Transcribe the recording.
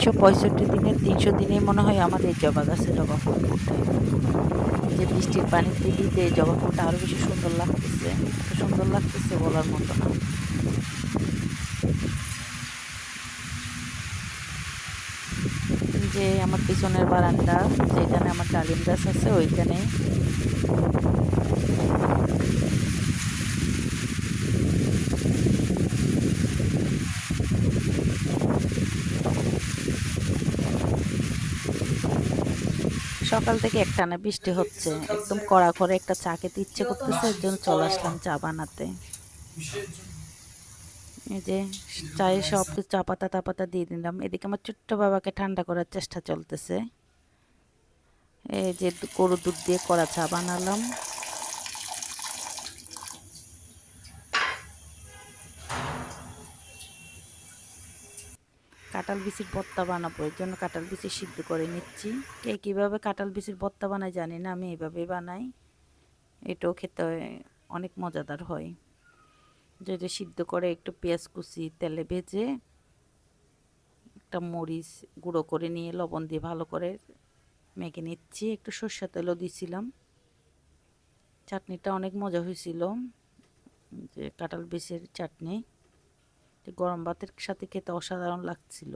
365 দিনের 300 দিনেই মনে হয় আমার এই জবা গাছে জবা ফুল ফোটে। এই যে বৃষ্টির পানিতে ভিজে এই জবা ফুলটা আরো বেশি সুন্দর লাগতেছে, এত সুন্দর লাগতেছে বলার মতো না। যে আমার পিছনের বারান্দা, যেখানে আমার ডালিম গাছ আছে ওইখানে সকাল থেকে একটানা বৃষ্টি হচ্ছে, একদম কড়া করে একটা চা খেতে ইচ্ছে করতেছে, এর জন্য চলে আসলাম চা বানাতে। এই যে চায়ে সব কিছু চা পাতা তা পাতা দিয়ে দিলাম। এদিকে আমার ছোট্ট বাবাকে ঠান্ডা করার চেষ্টা চলতেছে। এই যে গরুর দুধ দিয়ে কড়া চা বানালাম। কাঁঠাল বিচির ভর্তা বানাবো, এর জন্য কাঁঠাল বিচি সিদ্ধ করে নিচ্ছি। কে কীভাবে কাঁঠাল বিচির ভর্তা বানায় জানি না, আমি এইভাবেই বানাই। এটাও খেতে অনেক মজাদার হয়। যেটা সিদ্ধ করে একটু পেঁয়াজ কুচি তেলে ভেজে একটা মরিচ গুঁড়ো করে নিয়ে লবণ দিয়ে ভালো করে মেখে নিচ্ছি, একটু সরষের তেলও দিয়েছিলাম। চাটনিটা অনেক মজা হয়েছিল, যে কাঁঠাল বিচির চাটনি, গরম ভাতের সাথে খেতে অসাধারণ লাগছিল।